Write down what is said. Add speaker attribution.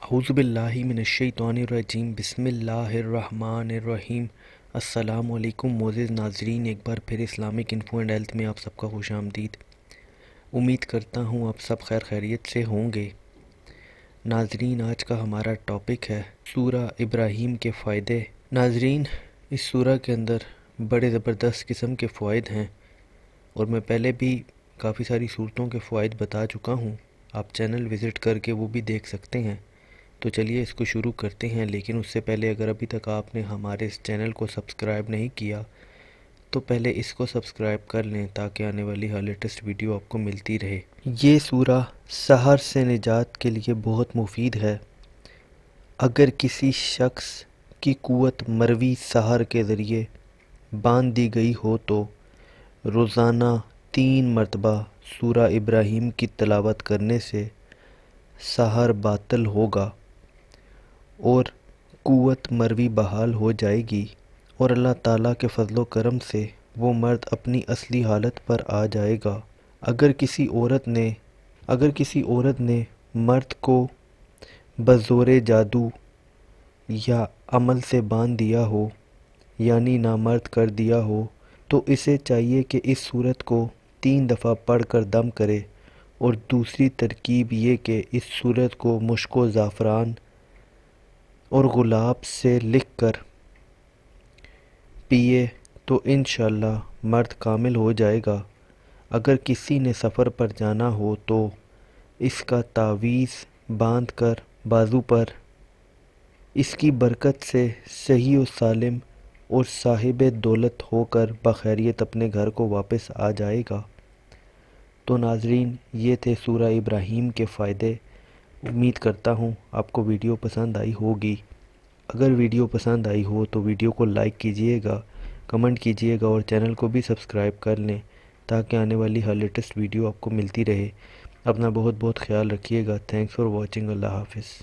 Speaker 1: اعوذ باللہ من الشیطان الرجیم بسم اللہ الرحمن الرحیم۔ السلام علیکم معزز ناظرین، ایک بار پھر اسلامک انفو اینڈ ہیلتھ میں آپ سب کا خوش آمدید۔ امید کرتا ہوں آپ سب خیر خیریت سے ہوں گے۔ ناظرین، آج کا ہمارا ٹاپک ہے سورہ ابراہیم کے فائدے۔ ناظرین، اس سورہ کے اندر بڑے زبردست قسم کے فوائد ہیں، اور میں پہلے بھی کافی ساری صورتوں کے فوائد بتا چکا ہوں، آپ چینل وزٹ کر کے وہ بھی دیکھ سکتے ہیں۔ تو چلیے اس کو شروع کرتے ہیں، لیکن اس سے پہلے اگر ابھی تک آپ نے ہمارے اس چینل کو سبسکرائب نہیں کیا تو پہلے اس کو سبسکرائب کر لیں تاکہ آنے والی ہر لیٹسٹ ویڈیو آپ کو ملتی رہے۔ یہ سورہ سحر سے نجات کے لیے بہت مفید ہے۔ اگر کسی شخص کی قوت مروی سحر کے ذریعے باندھ دی گئی ہو تو روزانہ 3 مرتبہ سورہ ابراہیم کی تلاوت کرنے سے سحر باطل ہوگا اور قوت مروی بحال ہو جائے گی، اور اللہ تعالیٰ کے فضل و کرم سے وہ مرد اپنی اصلی حالت پر آ جائے گا۔ اگر کسی عورت نے مرد کو بزور جادو یا عمل سے باندھ دیا ہو، یعنی نامرد کر دیا ہو، تو اسے چاہیے کہ اس سورت کو 3 دفعہ پڑھ کر دم کرے، اور دوسری ترکیب یہ کہ اس سورت کو مشک و زعفران اور گلاب سے لکھ کر پیے تو انشاءاللہ مرد کامل ہو جائے گا۔ اگر کسی نے سفر پر جانا ہو تو اس کا تعویذ باندھ کر بازو پر، اس کی برکت سے صحیح و سالم اور صاحب دولت ہو کر بخیریت اپنے گھر کو واپس آ جائے گا۔ تو ناظرین، یہ تھے سورہ ابراہیم کے فائدے۔ امید کرتا ہوں آپ کو ویڈیو پسند آئی ہوگی۔ اگر ویڈیو پسند آئی ہو تو ویڈیو کو لائک کیجئے گا، کمنٹ کیجئے گا، اور چینل کو بھی سبسکرائب کر لیں تاکہ آنے والی ہر لیٹسٹ ویڈیو آپ کو ملتی رہے۔ اپنا بہت بہت خیال رکھیے گا۔ Thanks for watching. اللہ حافظ۔